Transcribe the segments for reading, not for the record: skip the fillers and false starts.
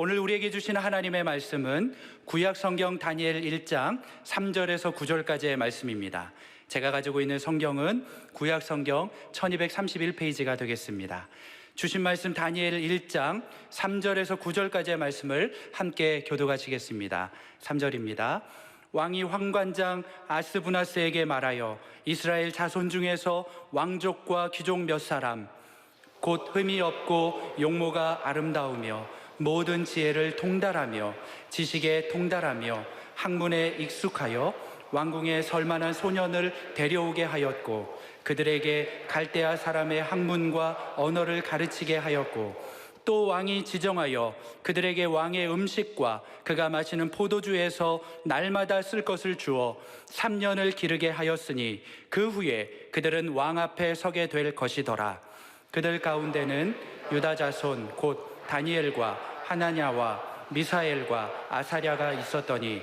오늘 우리에게 주신 하나님의 말씀은 구약 성경 다니엘 1장 3절에서 9절까지의 말씀입니다. 제가 가지고 있는 성경은 구약 성경 1231페이지가 되겠습니다. 주신 말씀 다니엘 1장 3절에서 9절까지의 말씀을 함께 교독하시겠습니다. 3절입니다. 왕이 황관장 아스부나스에게 말하여 이스라엘 자손 중에서 왕족과 귀족 몇 사람 곧 흠이 없고 용모가 아름다우며 모든 지혜를 통달하며 지식에 통달하며 학문에 익숙하여 왕궁에 설만한 소년을 데려오게 하였고 그들에게 갈대아 사람의 학문과 언어를 가르치게 하였고 또 왕이 지정하여 그들에게 왕의 음식과 그가 마시는 포도주에서 날마다 쓸 것을 주어 3년을 기르게 하였으니 그 후에 그들은 왕 앞에 서게 될 것이더라. 그들 가운데는 유다 자손 곧 다니엘과 하나냐와 미사엘과 아사랴가 있었더니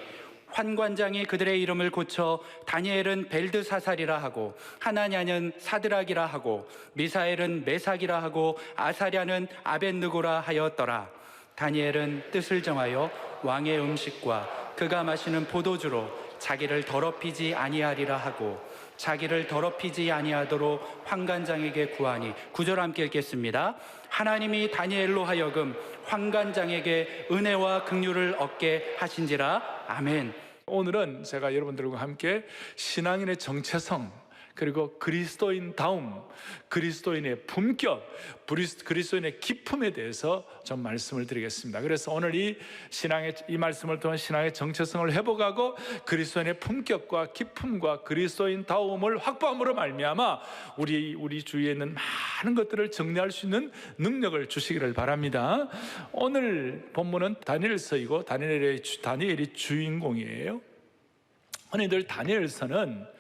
환관장이 그들의 이름을 고쳐 다니엘은 벨드사살이라 하고 하나냐는 사드락이라 하고 미사엘은 메삭이라 하고 아사랴는 아벳느고라 하였더라. 다니엘은 뜻을 정하여 왕의 음식과 그가 마시는 포도주로 자기를 더럽히지 아니하리라 하고 자기를 더럽히지 아니하도록 환관장에게 구하니 9절 함께 읽겠습니다. 하나님이 다니엘로 하여금 환관장에게 은혜와 긍휼을 얻게 하신지라. 아멘. 오늘은 제가 여러분들과 함께 신앙인의 정체성, 그리고 그리스도인다움, 그리스도인의 품격, 그리스도인의 기품에 대해서 좀 말씀을 드리겠습니다. 그래서 오늘 이 말씀을 통한 신앙의 정체성을 회복하고 그리스도인의 품격과 기품과 그리스도인다움을 확보함으로 말미암아 우리 주위에 있는 많은 것들을 정리할 수 있는 능력을 주시기를 바랍니다. 오늘 본문은 다니엘서이고 다니엘이 주인공이에요. 흔히들 다니엘서는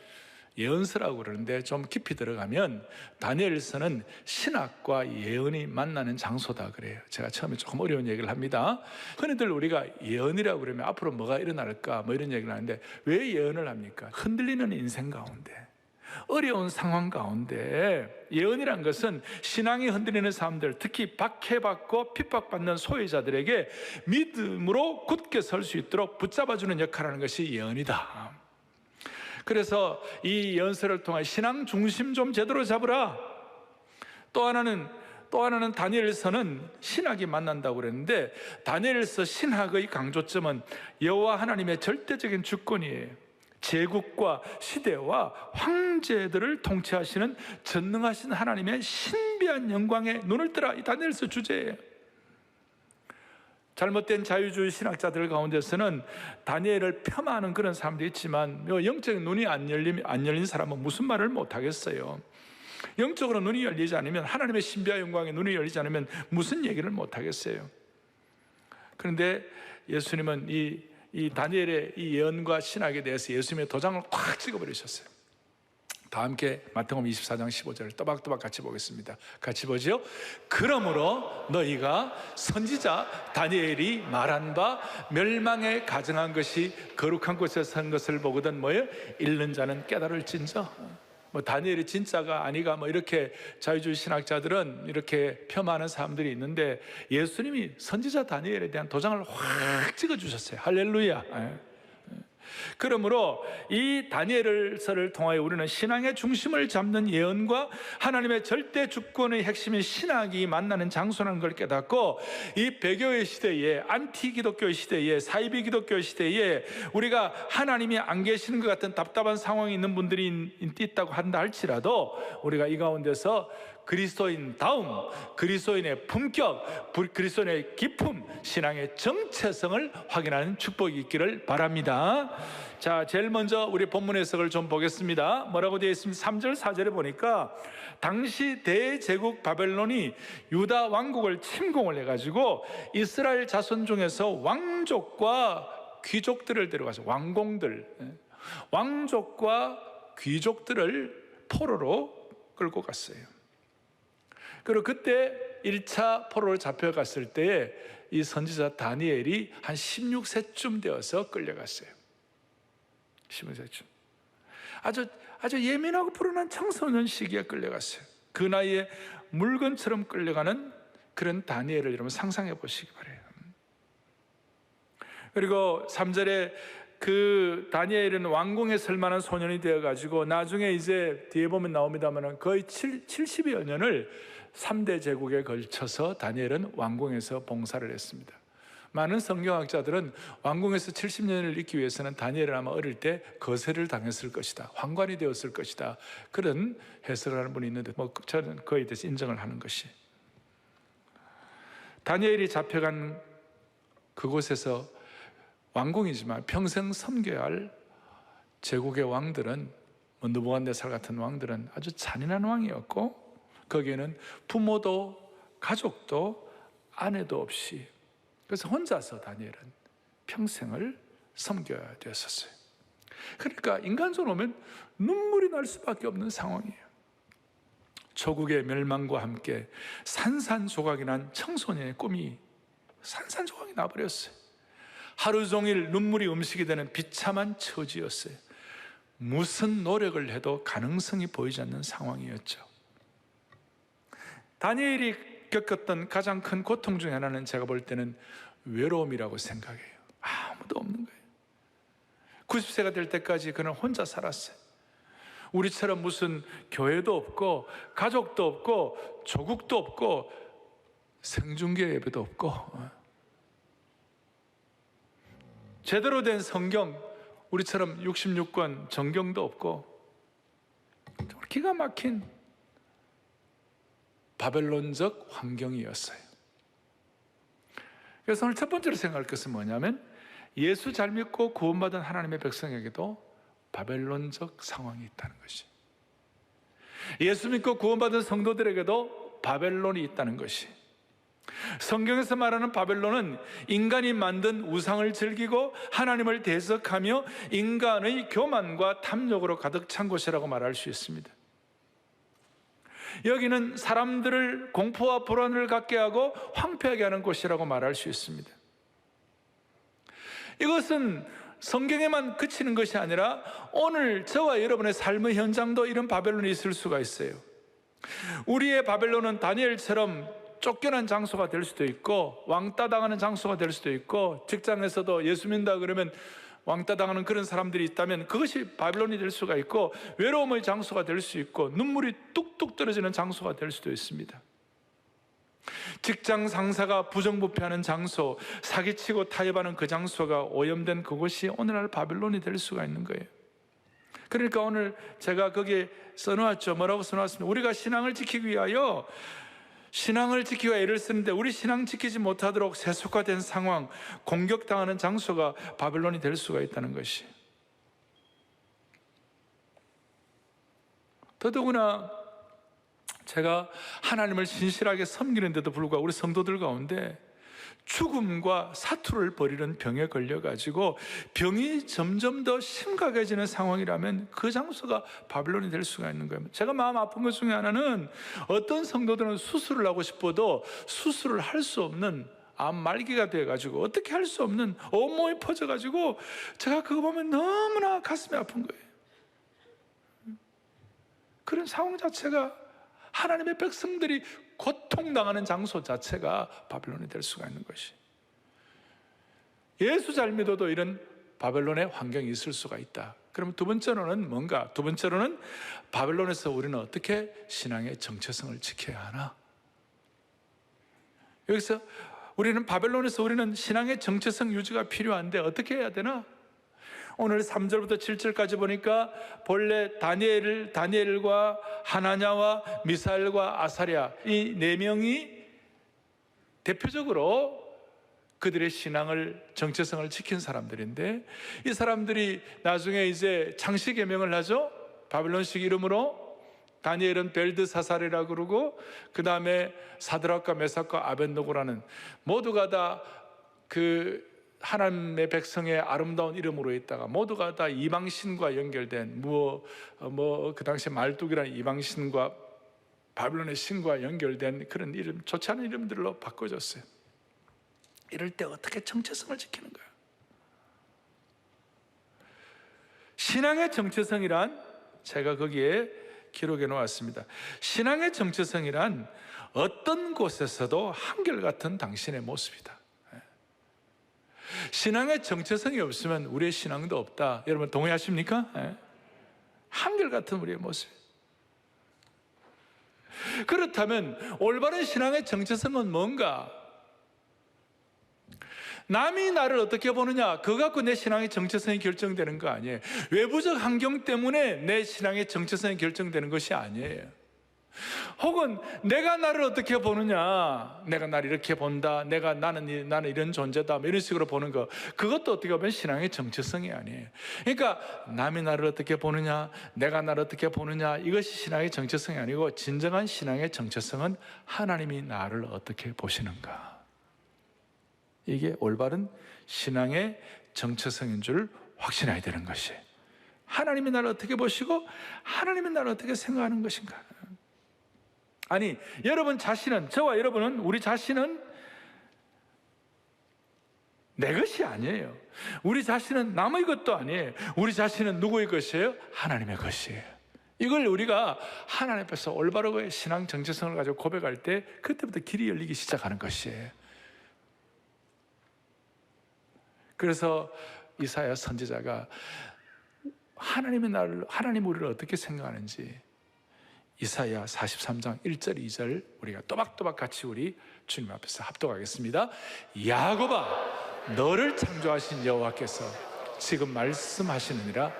예언서라고 그러는데 좀 깊이 들어가면 다니엘서는 신학과 예언이 만나는 장소다 그래요. 제가 처음에 조금 어려운 얘기를 합니다. 흔히들 우리가 예언이라고 그러면 앞으로 뭐가 일어날까 뭐 이런 얘기를 하는데 왜 예언을 합니까? 흔들리는 인생 가운데, 어려운 상황 가운데 예언이란 것은 신앙이 흔들리는 사람들, 특히 박해받고 핍박받는 소외자들에게 믿음으로 굳게 설 수 있도록 붙잡아주는 역할을 하는 것이 예언이다. 그래서 이 예언서를 통해 신앙 중심 좀 제대로 잡으라. 또 하나는 다니엘서는 신학이 만난다고 그랬는데 다니엘서 신학의 강조점은 여호와 하나님의 절대적인 주권이에요. 제국과 시대와 황제들을 통치하시는 전능하신 하나님의 신비한 영광에 눈을 뜨라. 이 다니엘서 주제예요. 잘못된 자유주의 신학자들 가운데서는 다니엘을 폄하하는 그런 사람도 있지만 영적인 눈이 안 열린 사람은 무슨 말을 못하겠어요. 영적으로 눈이 열리지 않으면, 하나님의 신비한 영광에 눈이 열리지 않으면 무슨 얘기를 못하겠어요. 그런데 예수님은 이 다니엘의 이 예언과 신학에 대해서 예수님의 도장을 꽉 찍어버리셨어요. 다 함께 마태복음 24장 15절을 또박또박 같이 보겠습니다. 같이 보죠. 그러므로 너희가 선지자 다니엘이 말한 바 멸망에 가증한 것이 거룩한 곳에 선 것을 보거든 뭐예요? 읽는 자는 깨달을진저. 다니엘이 진짜가 아니가 이렇게 자유주의 신학자들은 이렇게 폄하하는 사람들이 있는데 예수님이 선지자 다니엘에 대한 도장을 확 찍어주셨어요. 할렐루야. 그러므로 이 다니엘서를 통하여 우리는 신앙의 중심을 잡는 예언과 하나님의 절대 주권의 핵심인 신학이 만나는 장소라는 걸 깨닫고, 이 배교의 시대에, 안티 기독교의 시대에, 사이비 기독교의 시대에 우리가 하나님이 안 계시는 것 같은 답답한 상황에 있는 분들이 있다고 한다 할지라도 우리가 이 가운데서 그리스도인다움, 그리스도인의 품격, 그리스도인의 기품, 신앙의 정체성을 확인하는 축복이 있기를 바랍니다. 자, 제일 먼저 우리 본문 해석을 좀 보겠습니다. 뭐라고 되어 있습니까? 3절 4절에 보니까 당시 대제국 바벨론이 유다 왕국을 침공을 해가지고 이스라엘 자손 중에서 왕족과 귀족들을 데려가서 왕족과 귀족들을 포로로 끌고 갔어요. 그리고 그때 1차 포로로 잡혀갔을 때에 이 선지자 다니엘이 한 16세쯤 되어서 끌려갔어요. 16세쯤. 아주 예민하고 불안한 청소년 시기에 끌려갔어요. 그 나이에 물건처럼 끌려가는 그런 다니엘을 여러분 상상해 보시기 바라요. 그리고 3절에 그 다니엘은 왕궁에 설 만한 소년이 되어가지고 나중에 이제 뒤에 보면 나옵니다만 거의 70여 년을 3대 제국에 걸쳐서 다니엘은 왕궁에서 봉사를 했습니다. 많은 성경학자들은 왕궁에서 70년을 있기 위해서는 다니엘은 아마 어릴 때 거세를 당했을 것이다, 환관이 되었을 것이다, 그런 해석을 하는 분이 있는데 저는 그에 대해서 인정을 하는 것이, 다니엘이 잡혀간 그곳에서 왕궁이지만 평생 섬겨야 할 제국의 왕들은, 느부갓네살 같은 왕들은 아주 잔인한 왕이었고, 거기에는 부모도 가족도 아내도 없이, 그래서 혼자서 다니엘은 평생을 섬겨야 되었었어요. 그러니까 인간적으로 보면 눈물이 날 수밖에 없는 상황이에요. 조국의 멸망과 함께 산산조각이 난 청소년의 꿈이 산산조각이 나버렸어요. 하루 종일 눈물이 음식이 되는 비참한 처지였어요. 무슨 노력을 해도 가능성이 보이지 않는 상황이었죠. 다니엘이 겪었던 가장 큰 고통 중에 하나는 제가 볼 때는 외로움이라고 생각해요. 아무도 없는 거예요. 90세가 될 때까지 그는 혼자 살았어요. 우리처럼 무슨 교회도 없고 가족도 없고 조국도 없고 생중계 예배도 없고 제대로 된 성경, 우리처럼 66권 정경도 없고 기가 막힌 바벨론적 환경이었어요. 그래서 오늘 첫 번째로 생각할 것은 뭐냐면, 예수 잘 믿고 구원받은 하나님의 백성에게도 바벨론적 상황이 있다는 것이, 예수 믿고 구원받은 성도들에게도 바벨론이 있다는 것이, 성경에서 말하는 바벨론은 인간이 만든 우상을 즐기고 하나님을 대적하며 인간의 교만과 탐욕으로 가득 찬 곳이라고 말할 수 있습니다. 여기는 사람들을 공포와 불안을 갖게 하고 황폐하게 하는 곳이라고 말할 수 있습니다. 이것은 성경에만 그치는 것이 아니라 오늘 저와 여러분의 삶의 현장도 이런 바벨론이 있을 수가 있어요. 우리의 바벨론은 다니엘처럼 쫓겨난 장소가 될 수도 있고, 왕따 당하는 장소가 될 수도 있고, 직장에서도 예수 믿는다 그러면 왕따 당하는 그런 사람들이 있다면 그것이 바벨론이 될 수가 있고, 외로움의 장소가 될 수 있고, 눈물이 뚝뚝 떨어지는 장소가 될 수도 있습니다. 직장 상사가 부정부패하는 장소, 사기치고 타협하는 그 장소가 오염된 그곳이 오늘날 바벨론이 될 수가 있는 거예요. 그러니까 오늘 제가 거기에 써놓았죠. 뭐라고 써놓았습니까? 우리가 신앙을 지키기 위하여 애를 쓰는데 우리 신앙 지키지 못하도록 세속화된 상황, 공격당하는 장소가 바벨론이 될 수가 있다는 것이. 더더구나 제가 하나님을 신실하게 섬기는데도 불구하고 우리 성도들 가운데 죽음과 사투를 벌이는 병에 걸려가지고 병이 점점 더 심각해지는 상황이라면 그 장소가 바벨론이 될 수가 있는 거예요. 제가 마음 아픈 것 중에 하나는, 어떤 성도들은 수술을 하고 싶어도 수술을 할 수 없는 암 말기가 돼가지고 어떻게 할 수 없는 온몸이 퍼져가지고 제가 그거 보면 너무나 가슴이 아픈 거예요. 그런 상황 자체가, 하나님의 백성들이 고통당하는 장소 자체가 바벨론이 될 수가 있는 것이. 예수 잘 믿어도 이런 바벨론의 환경이 있을 수가 있다. 그러면 두 번째로는 뭔가? 두 번째로는 바벨론에서 우리는 어떻게 신앙의 정체성을 지켜야 하나? 여기서 우리는 바벨론에서 우리는 신앙의 정체성 유지가 필요한데 어떻게 해야 되나? 오늘 3절부터 7절까지 보니까 본래 다니엘과 하나냐와 미사엘과 아사랴, 이 네 명이 대표적으로 그들의 신앙을, 정체성을 지킨 사람들인데, 이 사람들이 나중에 이제 창시 계명을 하죠. 바벨론식 이름으로. 다니엘은 벨드사살이라고 그러고, 그 다음에 사드락과 메삭과 아벳노고라는, 모두가 다 하나님의 백성의 아름다운 이름으로 있다가 모두가 다 이방신과 연결된, 그 당시에 말뚝이라는 이방신과 바벨론의 신과 연결된 그런 이름, 좋지 않은 이름들로 바꿔줬어요. 이럴 때 어떻게 정체성을 지키는 거야? 신앙의 정체성이란, 제가 거기에 기록해 놓았습니다. 신앙의 정체성이란 어떤 곳에서도 한결같은 당신의 모습이다. 신앙의 정체성이 없으면 우리의 신앙도 없다. 여러분 동의하십니까? 예? 한결같은 우리의 모습. 그렇다면 올바른 신앙의 정체성은 뭔가? 남이 나를 어떻게 보느냐, 그거 갖고 내 신앙의 정체성이 결정되는 거 아니에요. 외부적 환경 때문에 내 신앙의 정체성이 결정되는 것이 아니에요. 혹은 내가 나를 어떻게 보느냐, 내가 나를 이렇게 본다, 나는 이런 존재다, 이런 식으로 보는 거, 그것도 어떻게 보면 신앙의 정체성이 아니에요. 그러니까 남이 나를 어떻게 보느냐, 내가 나를 어떻게 보느냐, 이것이 신앙의 정체성이 아니고 진정한 신앙의 정체성은 하나님이 나를 어떻게 보시는가, 이게 올바른 신앙의 정체성인 줄 확신해야 되는 것이, 하나님이 나를 어떻게 보시고 하나님이 나를 어떻게 생각하는 것인가. 아니, 여러분 자신은, 저와 여러분은, 우리 자신은 내 것이 아니에요. 우리 자신은 남의 것도 아니에요. 우리 자신은 누구의 것이에요? 하나님의 것이에요. 이걸 우리가 하나님 앞에서 올바르게 신앙 정체성을 가지고 고백할 때 그때부터 길이 열리기 시작하는 것이에요. 그래서 이사야 선지자가 하나님 우리를 어떻게 생각하는지 이사야 43장 1절 2절 우리가 또박또박 같이 우리 주님 앞에서 합독하겠습니다. 야곱아, 너를 창조하신 여호와께서 지금 말씀하시느니라.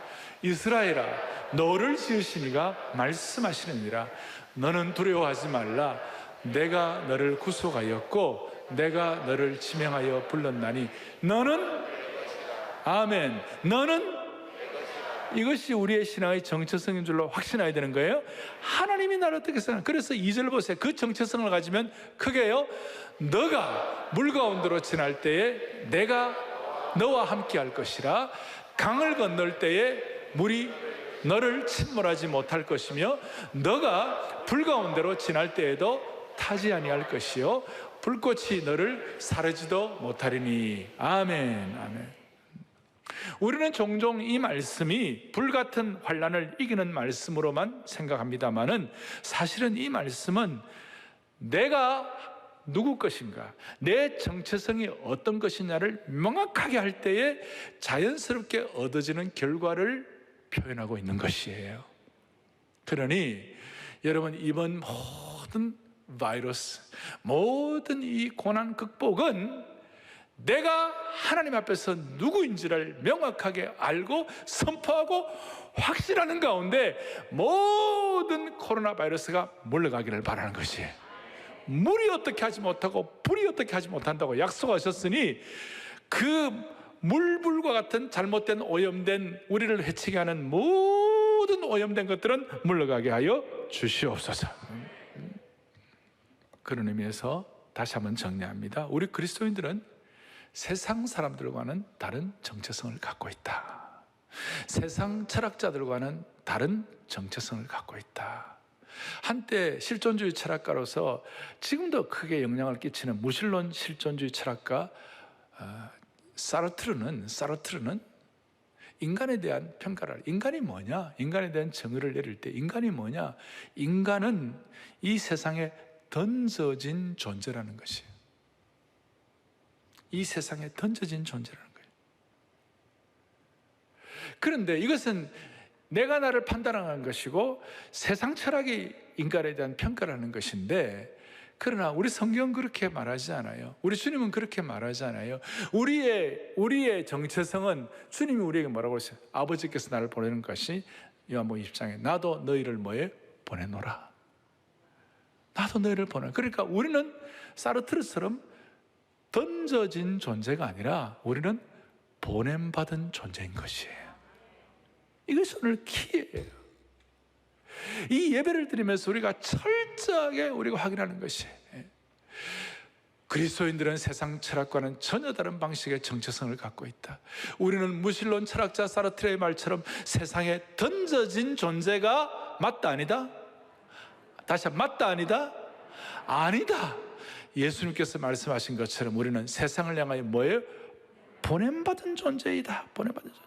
이스라엘아, 너를 지으신 이가 말씀하시느니라. 너는 두려워하지 말라. 내가 너를 구속하였고 내가 너를 지명하여 불렀나니 너는, 아멘, 너는, 이것이 우리의 신앙의 정체성인 줄로 확신해야 되는 거예요. 하나님이 나를 어떻게 생각하나. 그래서 2절 보세요. 그 정체성을 가지면 크게요, 너가 물 가운데로 지날 때에 내가 너와 함께 할 것이라. 강을 건널 때에 물이 너를 침몰하지 못할 것이며 너가 불 가운데로 지날 때에도 타지 아니할 것이요 불꽃이 너를 사르지도 못하리니. 아멘, 아멘. 우리는 종종 이 말씀이 불같은 환난을 이기는 말씀으로만 생각합니다만은 사실은 이 말씀은 내가 누구 것인가, 내 정체성이 어떤 것이냐를 명확하게 할 때에 자연스럽게 얻어지는 결과를 표현하고 있는 것이에요. 그러니 여러분, 이번 모든 바이러스, 모든 이 고난 극복은 내가 하나님 앞에서 누구인지를 명확하게 알고 선포하고 확신하는 가운데 모든 코로나 바이러스가 물러가기를 바라는 것이에요. 물이 어떻게 하지 못하고 불이 어떻게 하지 못한다고 약속하셨으니 그 물불과 같은 잘못된 오염된 우리를 해치게 하는 모든 오염된 것들은 물러가게 하여 주시옵소서. 그런 의미에서 다시 한번 정리합니다. 우리 그리스도인들은 세상 사람들과는 다른 정체성을 갖고 있다. 세상 철학자들과는 다른 정체성을 갖고 있다. 한때 실존주의 철학가로서 지금도 크게 영향을 끼치는 무신론 실존주의 철학가 사르트르는 인간에 대한 평가를, 인간이 뭐냐, 인간에 대한 정의를 내릴 때 인간이 뭐냐, 인간은 이 세상에 던져진 존재라는 것이에요. 이 세상에 던져진 존재라는 거예요. 그런데 이것은 내가 나를 판단하는 것이고 세상 철학이 인간에 대한 평가라는 것인데, 그러나 우리 성경은 그렇게 말하지 않아요. 우리 주님은 그렇게 말하지 않아요. 우리의 정체성은 주님이 우리에게 뭐라고 하셨어요? 아버지께서 나를 보내는 것이 요한복음 20장에 나도 너희를 뭐에 보내노라. 나도 너희를 보내. 그러니까 우리는 사르트르처럼 던져진 존재가 아니라 우리는 보냄받은 존재인 것이에요. 이것이 오늘 키예요. 이 예배를 드리면서 우리가 철저하게 우리가 확인하는 것이, 그리스도인들은 세상 철학과는 전혀 다른 방식의 정체성을 갖고 있다. 우리는 무신론 철학자 사르트르의 말처럼 세상에 던져진 존재가 맞다 아니다? 다시 한번, 맞다 아니다? 아니다. 예수님께서 말씀하신 것처럼 우리는 세상을 향하여 뭐예요? 보냄받은 존재이다. 보냄받은 존재.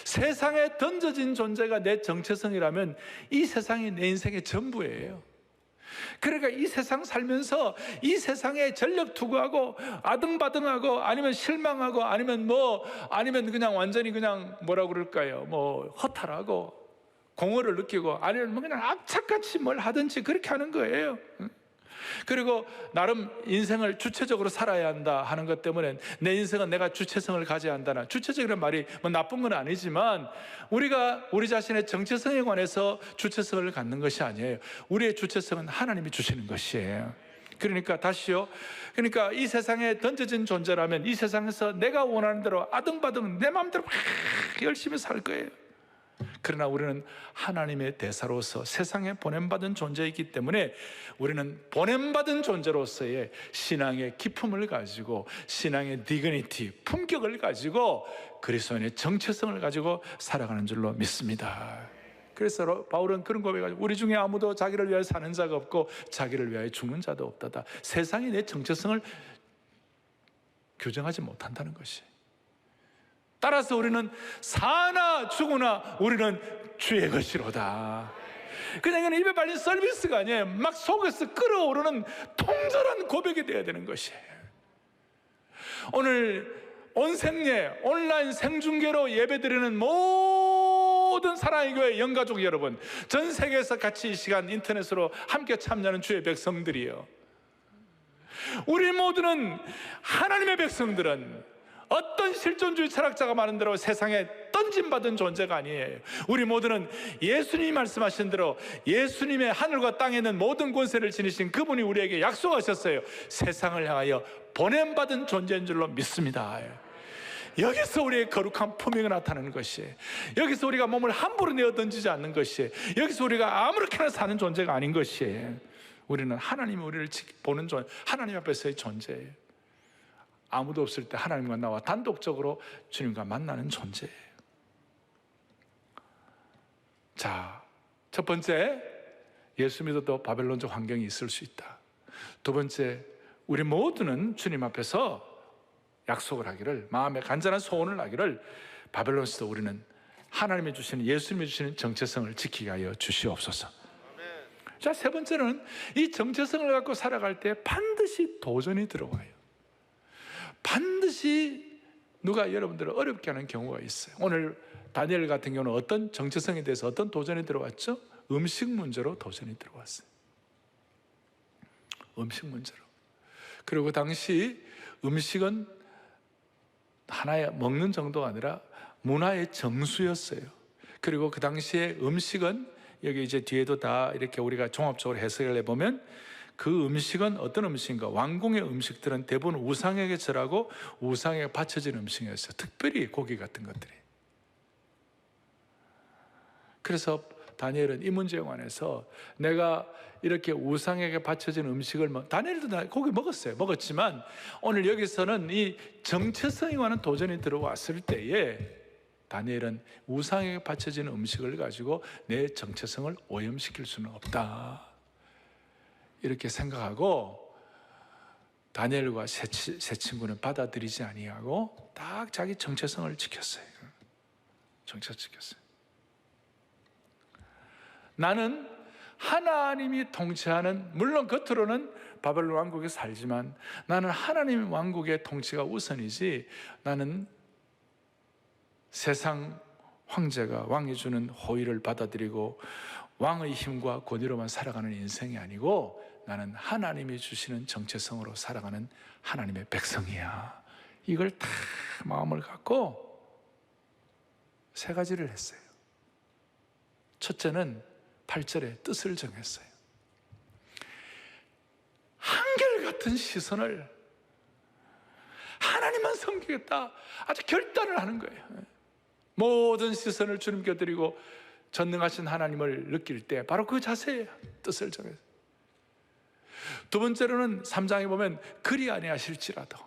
세상에 던져진 존재가 내 정체성이라면 이 세상이 내 인생의 전부예요. 그러니까 이 세상 살면서 이 세상에 전력 투구하고 아등바등하고 아니면 실망하고 아니면 그냥 완전히 그냥 뭐라 그럴까요? 허탈하고 공허를 느끼고 아니면 그냥 악착같이 뭘 하든지 그렇게 하는 거예요. 그리고 나름 인생을 주체적으로 살아야 한다 하는 것 때문에 내 인생은 내가 주체성을 가져야 한다는, 주체적이라는 말이 나쁜 건 아니지만 우리가 우리 자신의 정체성에 관해서 주체성을 갖는 것이 아니에요. 우리의 주체성은 하나님이 주시는 것이에요. 그러니까 다시요, 그러니까 이 세상에 던져진 존재라면 이 세상에서 내가 원하는 대로 아등바등 내 마음대로 막 열심히 살 거예요. 그러나 우리는 하나님의 대사로서 세상에 보냄받은 존재이기 때문에 우리는 보냄받은 존재로서의 신앙의 기품을 가지고 신앙의 디그니티, 품격을 가지고 그리스도인의 정체성을 가지고 살아가는 줄로 믿습니다. 그래서 바울은 그런 고백하죠. 우리 중에 아무도 자기를 위하여 사는 자가 없고 자기를 위하여 죽는 자도 없다다. 세상이 내 정체성을 규정하지 못한다는 것이. 따라서 우리는 사나 죽으나 우리는 주의 것이로다. 그냥 이건 입에 발린 서비스가 아니에요. 막 속에서 끓어오르는 통절한 고백이 되어야 되는 것이에요. 오늘 온생예 온라인 생중계로 예배드리는 모든 사랑의 교회 영가족 여러분, 전 세계에서 같이 이 시간 인터넷으로 함께 참여하는 주의 백성들이요, 우리 모두는 하나님의 백성들은 어떤 실존주의 철학자가 말한 대로 세상에 던짐받은 존재가 아니에요. 우리 모두는 예수님이 말씀하신 대로 예수님의 하늘과 땅에 있는 모든 권세를 지니신 그분이 우리에게 약속하셨어요. 세상을 향하여 보냄받은 존재인 줄로 믿습니다. 여기서 우리의 거룩한 품위가 나타나는 것이에요. 여기서 우리가 몸을 함부로 내어 던지지 않는 것이에요. 여기서 우리가 아무렇게나 사는 존재가 아닌 것이에요. 우리는 하나님이 우리를 보는 존재, 하나님 앞에서의 존재예요. 아무도 없을 때 하나님과 나와 단독적으로 주님과 만나는 존재예요. 자, 첫 번째, 예수 믿어도 바벨론적 환경이 있을 수 있다. 두 번째, 우리 모두는 주님 앞에서 약속을 하기를, 마음에 간절한 소원을 하기를, 바벨론에서도 우리는 하나님이 주시는, 예수님이 주시는 정체성을 지키게 하여 주시옵소서. 자, 세 번째는 이 정체성을 갖고 살아갈 때 반드시 도전이 들어와요. 반드시 누가 여러분들을 어렵게 하는 경우가 있어요. 오늘 다니엘 같은 경우는 어떤 정체성에 대해서 어떤 도전이 들어왔죠? 음식 문제로 도전이 들어왔어요. 음식 문제로. 그리고 당시 음식은 하나의 먹는 정도가 아니라 문화의 정수였어요. 그리고 그 당시에 음식은 여기 이제 뒤에도 다 이렇게 우리가 종합적으로 해석을 해보면 그 음식은 어떤 음식인가? 왕궁의 음식들은 대부분 우상에게 절하고 우상에게 바쳐진 음식이었어요. 특별히 고기 같은 것들이. 그래서 다니엘은 이 문제에 관해서 내가 이렇게 우상에게 바쳐진 음식을 다니엘도 고기 먹었지만 오늘 여기서는 이 정체성에 관한 도전이 들어왔을 때에 다니엘은 우상에게 바쳐진 음식을 가지고 내 정체성을 오염시킬 수는 없다, 이렇게 생각하고 다니엘과 세 친구는 받아들이지 아니하고 딱 자기 정체성을 지켰어요. 정체성을 지켰어요. 나는 하나님이 통치하는, 물론 겉으로는 바벨론 왕국에 살지만 나는 하나님 왕국의 통치가 우선이지, 나는 세상 황제가 왕이 주는 호의를 받아들이고 왕의 힘과 권위로만 살아가는 인생이 아니고 나는 하나님이 주시는 정체성으로 살아가는 하나님의 백성이야. 이걸 다 마음을 갖고 세 가지를 했어요. 첫째는 8절에 뜻을 정했어요. 한결같은 시선을, 하나님만 섬기겠다, 아주 결단을 하는 거예요. 모든 시선을 주님께 드리고 전능하신 하나님을 느낄 때 바로 그 자세에 뜻을 정했어요. 두 번째로는 3장에 보면 그리 아니하실지라도,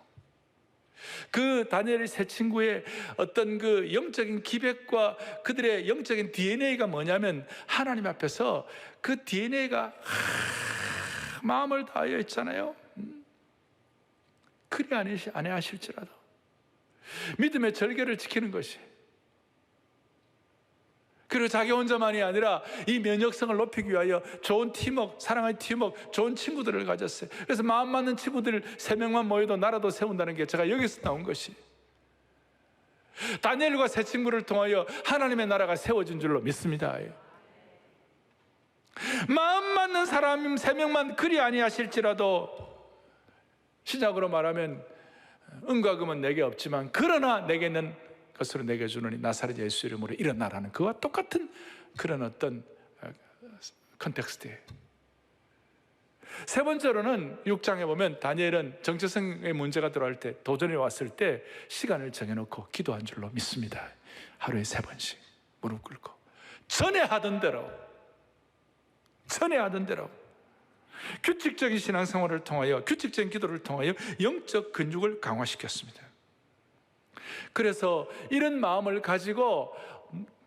그 다니엘의 세 친구의 어떤 그 영적인 기백과 그들의 영적인 DNA가 뭐냐면 하나님 앞에서 그 DNA가 마음을 다하여 있잖아요. 그리 아니하실지라도 믿음의 절개를 지키는 것이, 그리고 자기 혼자만이 아니라 이 면역성을 높이기 위하여 좋은 팀워크, 사랑의 팀워크, 좋은 친구들을 가졌어요. 그래서 마음 맞는 친구들 3명만 모여도 나라도 세운다는 게 제가 여기서 나온 것이, 다니엘과 세 친구를 통하여 하나님의 나라가 세워진 줄로 믿습니다. 마음 맞는 사람 3명만 그리 아니하실지라도, 신약으로 말하면 은과 금은 내게 없지만 그러나 내게 있는 것으로 내게 주노니 나사렛 예수 이름으로 일어나라는 그와 똑같은 그런 어떤 컨텍스트예요. 세 번째로는 6장에 보면 다니엘은 정체성의 문제가 들어갈 때, 도전이 왔을 때 시간을 정해놓고 기도한 줄로 믿습니다. 하루에 3번씩 무릎 꿇고 전에 하던 대로 규칙적인 신앙생활을 통하여, 규칙적인 기도를 통하여 영적 근육을 강화시켰습니다. 그래서 이런 마음을 가지고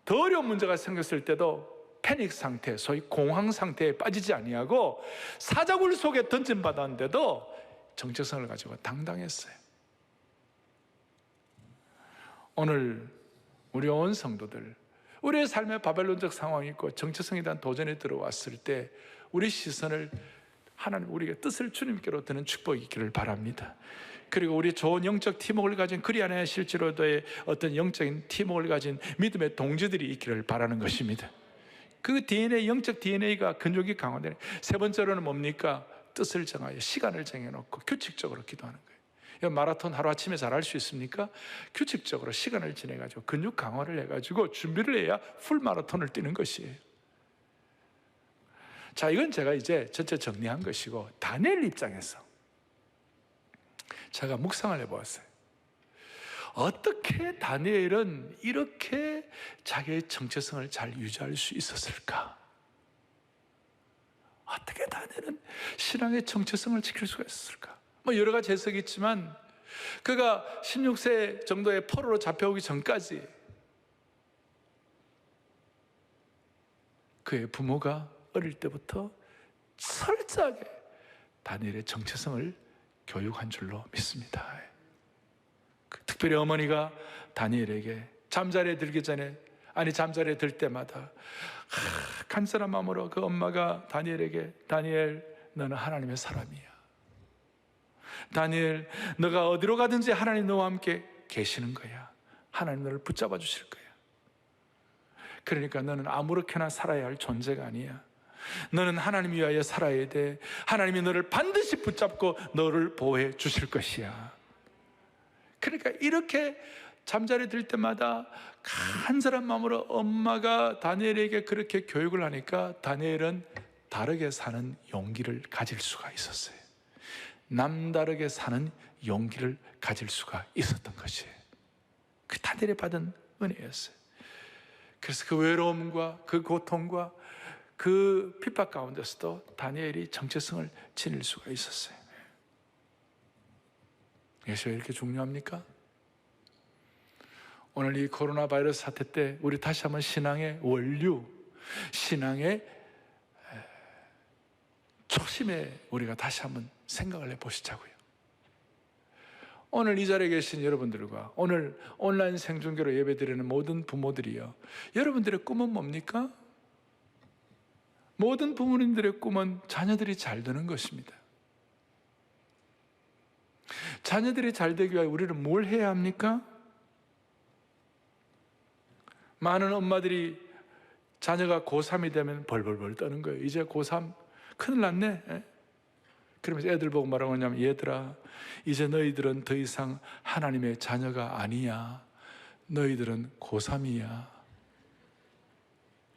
더 어려운 문제가 생겼을 때도 패닉 상태, 소위 공황 상태에 빠지지 아니하고 사자굴 속에 던짐받았는데도 정체성을 가지고 당당했어요. 오늘 우리 온 성도들, 우리의 삶에 바벨론적 상황이 있고 정체성에 대한 도전이 들어왔을 때 우리 시선을 하나님, 우리의 뜻을 주님께로 드는 축복이 있기를 바랍니다. 그리고 우리 좋은 영적 팀워크를 가진, 그리 안에 실제로도의 어떤 영적인 팀워크를 가진 믿음의 동지들이 있기를 바라는 것입니다. 그 DNA, 영적 DNA가 근육이 강화되는. 세 번째로는 뭡니까? 뜻을 정하여 시간을 정해놓고 규칙적으로 기도하는 거예요. 마라톤 하루아침에 잘 할 수 있습니까? 규칙적으로 시간을 지내가지고 근육 강화를 해가지고 준비를 해야 풀 마라톤을 뛰는 것이에요. 자, 이건 제가 이제 전체 정리한 것이고, 다니엘 입장에서 제가 묵상을 해보았어요. 어떻게 다니엘은 이렇게 자기의 정체성을 잘 유지할 수 있었을까? 어떻게 다니엘은 신앙의 정체성을 지킬 수가 있었을까? 여러 가지 해석이 있지만, 그가 16세 정도의 포로로 잡혀오기 전까지 그의 부모가 어릴 때부터 철저하게 다니엘의 정체성을 교육한 줄로 믿습니다. 특별히 어머니가 다니엘에게 잠자리에 들기 전에, 잠자리에 들 때마다 간절한 마음으로 그 엄마가 다니엘에게, 다니엘, 너는 하나님의 사람이야. 다니엘, 너가 어디로 가든지 하나님 너와 함께 계시는 거야. 하나님 너를 붙잡아 주실 거야. 그러니까 너는 아무렇게나 살아야 할 존재가 아니야. 너는 하나님 위하여 살아야 돼. 하나님이 너를 반드시 붙잡고 너를 보호해 주실 것이야. 그러니까 이렇게 잠자리에 들 때마다 간절한 마음으로 엄마가 다니엘에게 그렇게 교육을 하니까 다니엘은 다르게 사는 용기를 가질 수가 있었어요. 남다르게 사는 용기를 가질 수가 있었던 것이에요. 그 다니엘이 받은 은혜였어요. 그래서 그 외로움과 그 고통과 그 핍박 가운데서도 다니엘이 정체성을 지닐 수가 있었어요. 이것이 왜 이렇게 중요합니까? 오늘 이 코로나 바이러스 사태 때 우리 다시 한번 신앙의 원류, 신앙의 초심에 우리가 다시 한번 생각을 해보시자고요. 오늘 이 자리에 계신 여러분들과 오늘 온라인 생중계로 예배드리는 모든 부모들이요, 여러분들의 꿈은 뭡니까? 모든 부모님들의 꿈은 자녀들이 잘 되는 것입니다. 자녀들이 잘 되기 위해 우리는 뭘 해야 합니까? 많은 엄마들이 자녀가 고3이 되면 벌벌벌 떠는 거예요. 이제 고3 큰일 났네. 그러면서 애들 보고 뭐라고 하냐면, 얘들아, 이제 너희들은 더 이상 하나님의 자녀가 아니야. 너희들은 고3이야.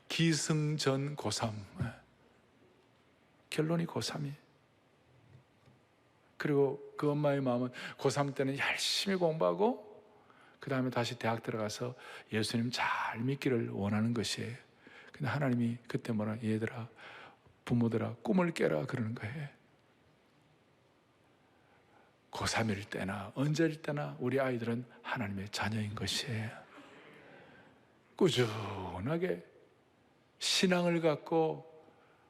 기승전 고3. 결론이 고3이. 그리고 그 엄마의 마음은 고3 때는 열심히 공부하고 그 다음에 다시 대학 들어가서 예수님 잘 믿기를 원하는 것이에요. 근데 하나님이 그때 뭐라, 얘들아, 부모들아, 꿈을 깨라 그러는 거예요. 고3일 때나 언제일 때나 우리 아이들은 하나님의 자녀인 것이에요. 꾸준하게 신앙을 갖고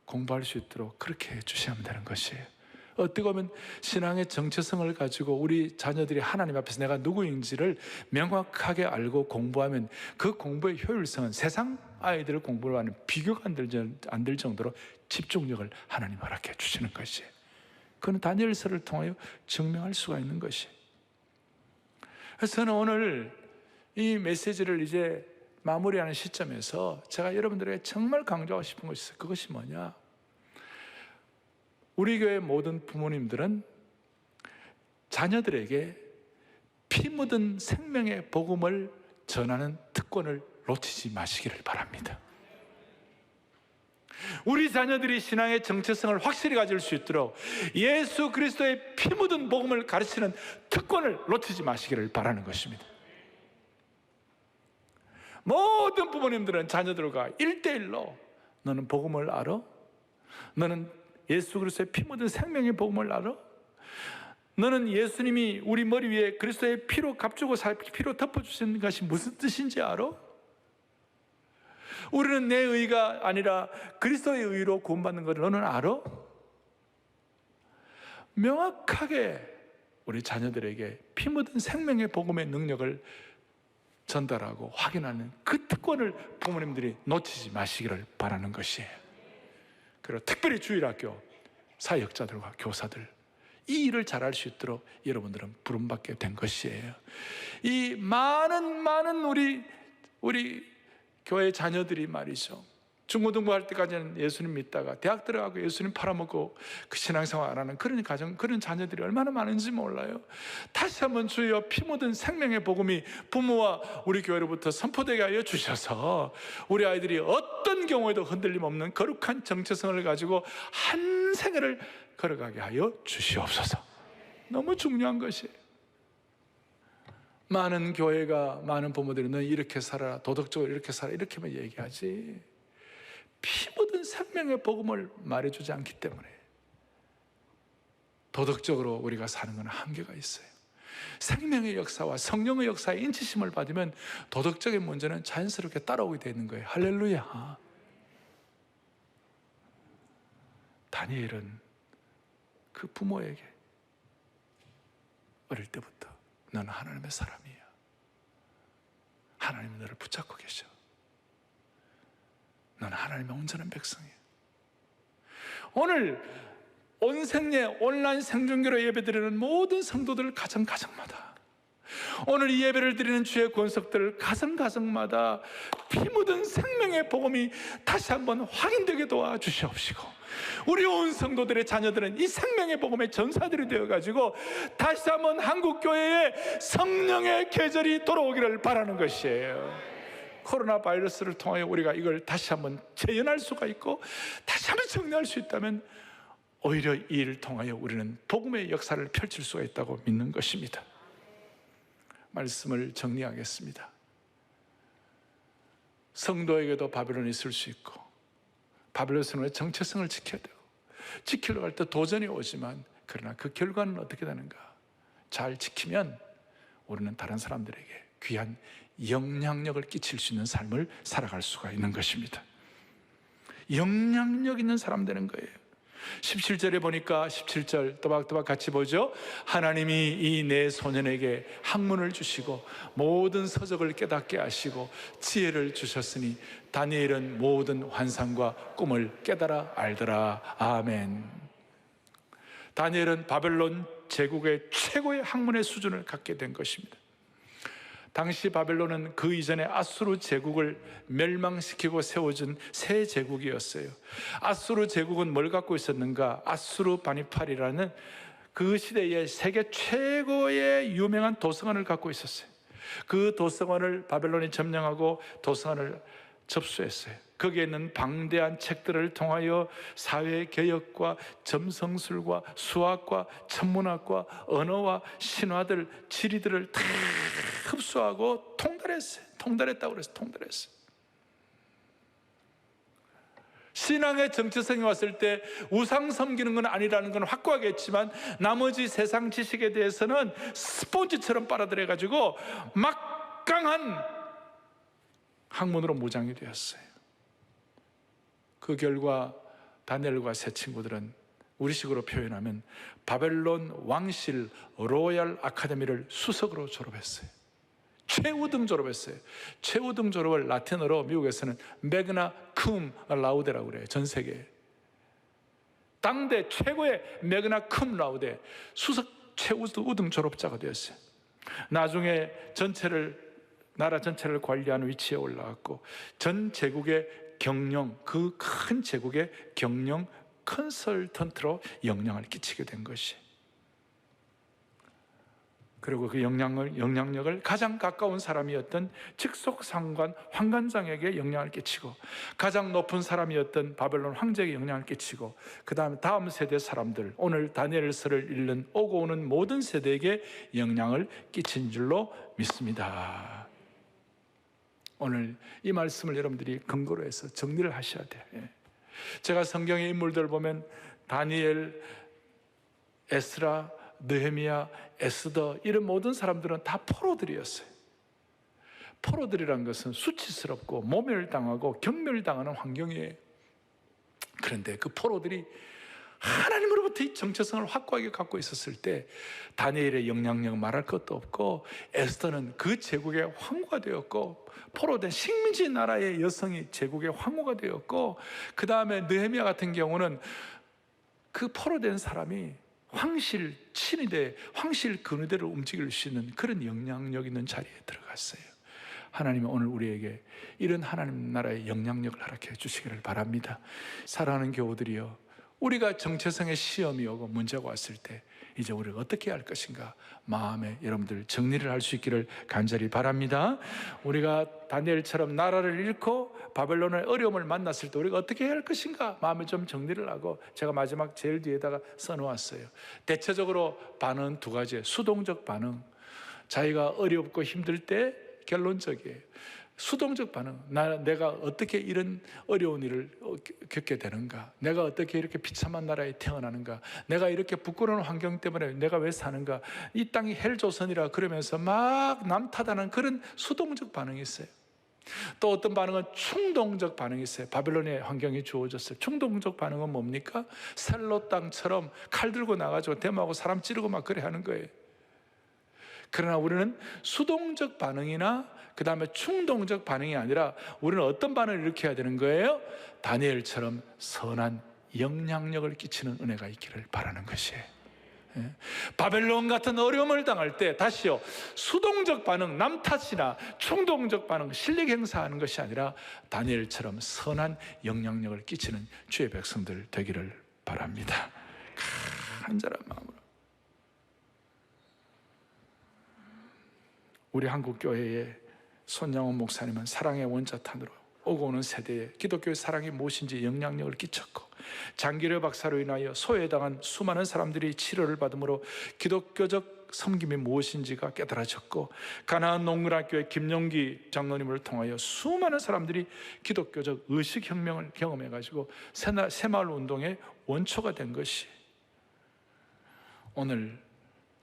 공부할 수 있도록 그렇게 해주셔야 되는 것이에요. 어떻게 보면 신앙의 정체성을 가지고 우리 자녀들이 하나님 앞에서 내가 누구인지를 명확하게 알고 공부하면 그 공부의 효율성은 세상 아이들 공부와는 비교가 안 될 정도로 집중력을 하나님 허락해 주시는 것이, 그건 다니엘서를 통하여 증명할 수가 있는 것이. 그래서 저는 오늘 이 메시지를 이제 마무리하는 시점에서 제가 여러분들에게 정말 강조하고 싶은 것이 있어요. 그것이 뭐냐? 우리 교회 모든 부모님들은 자녀들에게 피 묻은 생명의 복음을 전하는 특권을 놓치지 마시기를 바랍니다. 우리 자녀들이 신앙의 정체성을 확실히 가질 수 있도록 예수 그리스도의 피 묻은 복음을 가르치는 특권을 놓치지 마시기를 바라는 것입니다. 모든 부모님들은 자녀들과 1대1로 너는 복음을 알아? 너는 예수 그리스도의 피 묻은 생명의 복음을 알아? 너는 예수님이 우리 머리 위에 그리스도의 피로 값주고 피로 덮어주신 것이 무슨 뜻인지 알아? 우리는 내 의가 아니라 그리스도의 의로 구원받는 것을 너는 알아? 명확하게 우리 자녀들에게 피 묻은 생명의 복음의 능력을 전달하고 확인하는 그 특권을 부모님들이 놓치지 마시기를 바라는 것이에요. 그리고 특별히 주일학교 사역자들과 교사들, 이 일을 잘할 수 있도록 여러분들은 부름받게 된 것이에요. 이 많은 우리 교회 자녀들이 말이죠, 중고등부 할 때까지는 예수님 믿다가 대학 들어가고 예수님 팔아먹고 그 신앙생활 안 하는 그런 가정, 그런 자녀들이 얼마나 많은지 몰라요. 다시 한번 주여 피 묻은 생명의 복음이 부모와 우리 교회로부터 선포되게 하여 주셔서 우리 아이들이 어떤 경우에도 흔들림 없는 거룩한 정체성을 가지고 한 생애를 걸어가게 하여 주시옵소서. 너무 중요한 것이에요. 많은 교회가, 많은 부모들이 너 이렇게 살아라, 도덕적으로 이렇게 살아, 이렇게만 얘기하지 피 묻은 생명의 복음을 말해주지 않기 때문에 도덕적으로 우리가 사는 건 한계가 있어요. 생명의 역사와 성령의 역사에 인치심을 받으면 도덕적인 문제는 자연스럽게 따라오게 되는 거예요. 할렐루야. 다니엘은 그 부모에게 어릴 때부터 너는 하나님의 사람이야, 하나님이 너를 붙잡고 계셔, 너는 하나님의 온전한 백성이야. 오늘 온 생애 온라인 생중계로 예배드리는 모든 성도들 가정마다, 오늘 이 예배를 드리는 주의 권속들 가정마다 피 묻은 생명의 복음이 다시 한번 확인되게 도와주시옵시고, 우리 온 성도들의 자녀들은 이 생명의 복음의 전사들이 되어가지고 다시 한번 한국교회에 성령의 계절이 돌아오기를 바라는 것이에요. 코로나 바이러스를 통하여 우리가 이걸 다시 한번 재현할 수가 있고 다시 한번 정리할 수 있다면 오히려 이 일을 통하여 우리는 복음의 역사를 펼칠 수가 있다고 믿는 것입니다. 말씀을 정리하겠습니다. 성도에게도 바벨론이 있을 수 있고 바벨론의 정체성을 지켜야 되고 지키려고 할 때 도전이 오지만 그러나 그 결과는 어떻게 되는가? 잘 지키면 우리는 다른 사람들에게 귀한 영향력을 끼칠 수 있는 삶을 살아갈 수가 있는 것입니다. 영향력 있는 사람 되는 거예요. 17절에 보니까 17절 또박또박 같이 보죠. 하나님이 이 내 소년에게 학문을 주시고 모든 서적을 깨닫게 하시고 지혜를 주셨으니 다니엘은 모든 환상과 꿈을 깨달아 알더라. 아멘. 다니엘은 바벨론 제국의 최고의 학문의 수준을 갖게 된 것입니다. 당시 바벨론은 그 이전에 아수르 제국을 멸망시키고 세워진 새 제국이었어요. 아수르 제국은 뭘 갖고 있었는가? 아수르 바니팔이라는 그 시대의 세계 최고의 유명한 도서관을 갖고 있었어요. 그 도서관을 바벨론이 점령하고 도서관을 접수했어요. 거기에 있는 방대한 책들을 통하여 사회개혁과 점성술과 수학과 천문학과 언어와 신화들, 지리들을 다 흡수하고 통달했어요. 통달했다고 그랬어요. 통달했어요. 신앙의 정체성이 왔을 때 우상 섬기는 건 아니라는 건 확고하게 했지만 나머지 세상 지식에 대해서는 스폰지처럼 빨아들여가지고 막강한 학문으로 무장이 되었어요. 그 결과 다니엘과 세 친구들은 우리식으로 표현하면 바벨론 왕실 로얄 아카데미를 수석으로 졸업했어요. 최우등 졸업했어요. 최우등 졸업을 라틴어로 미국에서는 매그나 쿰 라우데라고 그래요. 전 세계에. 당대 최고의 매그나 쿰 라우데 수석 최우등 졸업자가 되었어요. 나중에 나라 전체를 관리하는 위치에 올라갔고 전 제국의 경영, 그 큰 제국의 경영 컨설턴트로 영향을 끼치게 된 것이. 그리고 그 영향력을 가장 가까운 사람이었던 직속상관 황관장에게 영향을 끼치고 가장 높은 사람이었던 바벨론 황제에게 영향을 끼치고 그 다음 세대 사람들, 오늘 다니엘서를 읽는 오고 오는 모든 세대에게 영향을 끼친 줄로 믿습니다. 오늘 이 말씀을 여러분들이 근거로 해서 정리를 하셔야 돼요. 제가 성경의 인물들 보면 다니엘, 에스라, 느헤미야, 에스더 이런 모든 사람들은 다 포로들이었어요. 포로들이란 것은 수치스럽고 모멸당하고 경멸당하는 환경이에요. 그런데 그 포로들이 하나님으로부터 이 정체성을 확고하게 갖고 있었을 때 다니엘의 영향력 말할 것도 없고 에스더는 그 제국의 황후가 되었고 포로된 식민지 나라의 여성이 제국의 황후가 되었고 그 다음에 느헤미야 같은 경우는 그 포로된 사람이 황실 친위대, 황실 근위대를 움직일 수 있는 그런 영향력 있는 자리에 들어갔어요. 하나님은 오늘 우리에게 이런 하나님 나라의 영향력을 허락해 주시기를 바랍니다. 사랑하는 교우들이여, 우리가 정체성의 시험이 오고 문제가 왔을 때 이제 우리가 어떻게 할 것인가 마음에 여러분들 정리를 할 수 있기를 간절히 바랍니다. 우리가 다니엘처럼 나라를 잃고 바벨론의 어려움을 만났을 때 우리가 어떻게 해야 할 것인가 마음에 좀 정리를 하고 제가 마지막 제일 뒤에다가 써놓았어요. 대체적으로 반응은 두 가지예요. 수동적 반응, 자기가 어렵고 힘들 때 결론적이에요. 수동적 반응, 내가 어떻게 이런 어려운 일을 겪게 되는가, 내가 어떻게 이렇게 비참한 나라에 태어나는가, 내가 이렇게 부끄러운 환경 때문에 내가 왜 사는가, 이 땅이 헬조선이라 그러면서 막 남 탓하는 그런 수동적 반응이 있어요. 또 어떤 반응은 충동적 반응이 있어요. 바벨론의 환경이 주어졌어요. 충동적 반응은 뭡니까? 셀로 땅처럼 칼 들고 나가지고 데모하고 사람 찌르고 막 그래 하는 거예요. 그러나 우리는 수동적 반응이나 그 다음에 충동적 반응이 아니라 우리는 어떤 반응을 일으켜야 되는 거예요? 다니엘처럼 선한 영향력을 끼치는 은혜가 있기를 바라는 것이에요. 바벨론 같은 어려움을 당할 때 다시요, 수동적 반응, 남 탓이나 충동적 반응, 실력 행사하는 것이 아니라 다니엘처럼 선한 영향력을 끼치는 주의 백성들 되기를 바랍니다. 간절한 마음으로 우리 한국교회의 손양원 목사님은 사랑의 원자탄으로 오고 오는 세대에 기독교의 사랑이 무엇인지 영향력을 끼쳤고, 장기려 박사로 인하여 소외당한 수많은 사람들이 치료를 받음으로 기독교적 섬김이 무엇인지가 깨달아졌고, 가나안 농군학교의 김용기 장로님을 통하여 수많은 사람들이 기독교적 의식혁명을 경험해가지고 새마을 운동의 원초가 된 것이, 오늘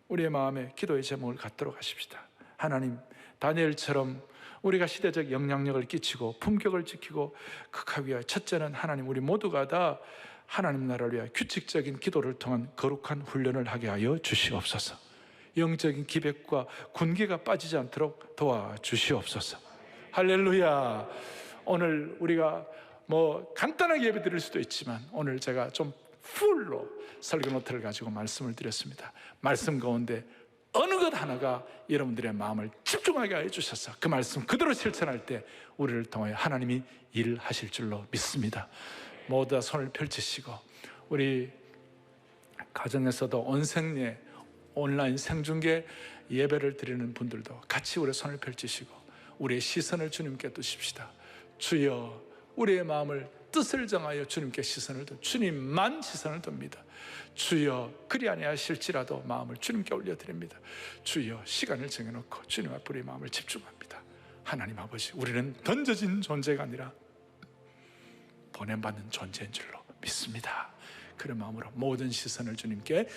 우리의 마음에 기도의 제목을 갖도록 하십시다. 하나님, 다니엘처럼 우리가 시대적 영향력을 끼치고 품격을 지키고 극하기 위하여, 첫째는 하나님, 우리 모두가 다 하나님 나라를 위하여 규칙적인 기도를 통한 거룩한 훈련을 하게 하여 주시옵소서. 영적인 기백과 군기가 빠지지 않도록 도와주시옵소서. 할렐루야. 오늘 우리가 간단하게 예배 드릴 수도 있지만 오늘 제가 좀 풀로 설교 노트를 가지고 말씀을 드렸습니다. 말씀 가운데 어느 것 하나가 여러분들의 마음을 집중하게 해주셔서 그 말씀 그대로 실천할 때 우리를 통하여 하나님이 일하실 줄로 믿습니다. 모두 다 손을 펼치시고, 우리 가정에서도 온생례 온라인 생중계 예배를 드리는 분들도 같이 우리 손을 펼치시고 우리의 시선을 주님께 두십시다. 주여, 우리의 마음을 뜻을 정하여 주님께 시선을 두, 주님만 시선을 둡니다. 주여, 그리 아니하실지라도 마음을 주님께 올려드립니다. 주여, 시간을 정해놓고 주님 앞에 우리의 마음을 집중합니다. 하나님 아버지, 우리는 던져진 존재가 아니라 보냄받는 존재인 줄로 믿습니다. 그런 마음으로 모든 시선을 주님께,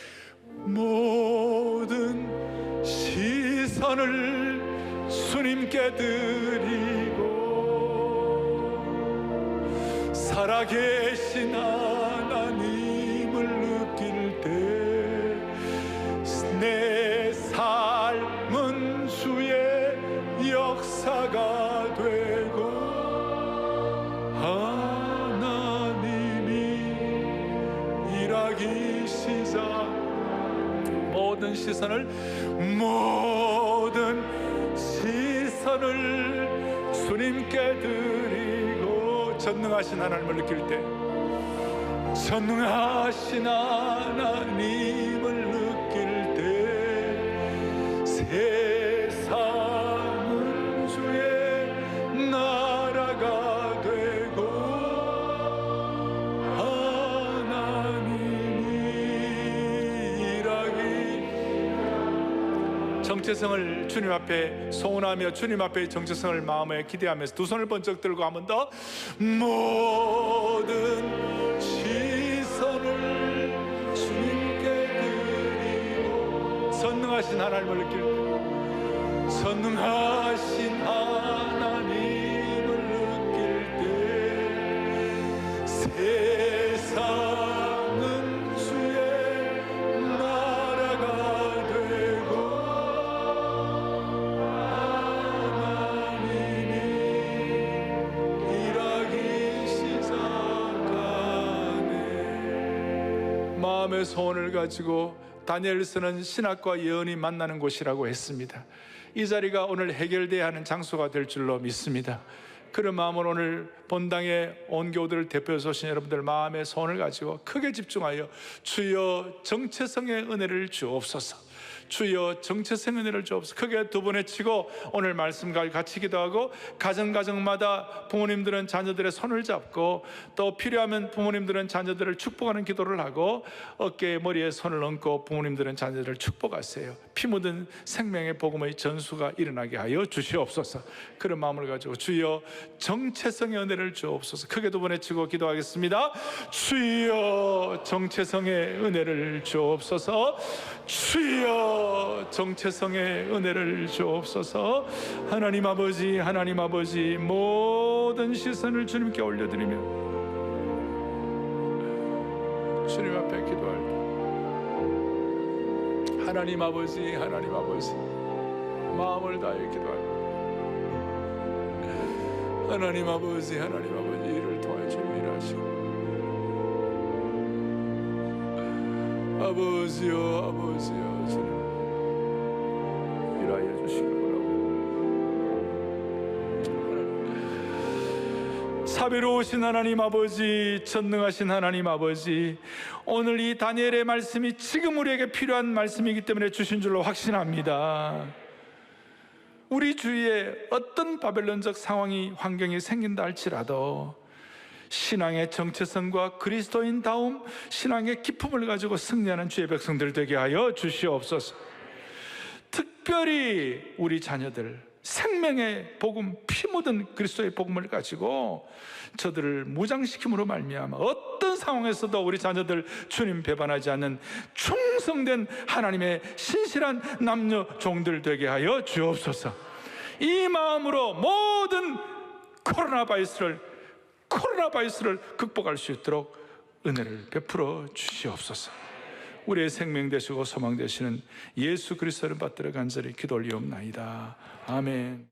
모든 시선을 주님께 드리고 살아계신 하나님을 되고 하나님이 일하기 시작. 모든 시선을 주님께 드리고 전능하신 하나님을 느낄 때, 전능하신 하나님을 느낄 때 세상은 주의 나라가 되고 하나님이 일하기. 정체성을 주님 앞에 소원하며 주님 앞에 정체성을 마음에 기대하면서 두 손을 번쩍 들고 한 번 더, 모든 시선을 주님께 드리고 전능하신 하나님을 느낄 때, 전능하신 하나님을 느낄 때 세상은 주의 나라가 되고 하나님이 일하기 시작하네. 마음의 소원을 가지고 다니엘서는 신학과 예언이 만나는 곳이라고 했습니다. 이 자리가 오늘 해결돼야 하는 장소가 될 줄로 믿습니다. 그런 마음으로 오늘 본당에 온 교우들을 대표해서 오신 여러분들 마음의 소원을 가지고 크게 집중하여 주여 정체성의 은혜를 주옵소서, 주여 정체성의 은혜를 주옵소서. 크게 두 번 외치고 오늘 말씀과 같이 기도하고, 가정마다 부모님들은 자녀들의 손을 잡고, 또 필요하면 부모님들은 자녀들을 축복하는 기도를 하고, 어깨에 머리에 손을 얹고 부모님들은 자녀들을 축복하세요. 피 묻은 생명의 복음의 전수가 일어나게 하여 주시옵소서. 그런 마음을 가지고 주여 정체성의 은혜를 주옵소서. 크게 두 번 외치고 기도하겠습니다. 주여 정체성의 은혜를 주옵소서. 주여 정체성의 은혜를 주옵소서. 하나님 아버지, 하나님 아버지, 모든 시선을 주님께 올려드리며 주님 앞에 기도할 때, 하나님 아버지, 하나님 아버지, 마음을 다해 기도할 때, 하나님 아버지, 하나님 아버지, 이를 통해 주님 일하시고, 아버지여, 아버지여, 주님 일하여 주시기 바랍니다. 사비로우신 하나님 아버지, 전능하신 하나님 아버지, 오늘 이 다니엘의 말씀이 지금 우리에게 필요한 말씀이기 때문에 주신 줄로 확신합니다. 우리 주위에 어떤 바벨론적 상황이, 환경이 생긴다 할지라도 신앙의 정체성과 그리스도인다움, 신앙의 기쁨을 가지고 승리하는 주의 백성들 되게 하여 주시옵소서. 특별히 우리 자녀들 생명의 복음, 피 묻은 그리스도의 복음을 가지고 저들을 무장시킴으로 말미암아 어떤 상황에서도 우리 자녀들 주님 배반하지 않는 충성된 하나님의 신실한 남녀 종들 되게 하여 주옵소서. 이 마음으로 모든 코로나 바이러스를 극복할 수 있도록 은혜를 베풀어 주시옵소서. 우리의 생명 되시고 소망 되시는 예수 그리스도를 받들어 간절히 기도 올리옵나이다. 아멘.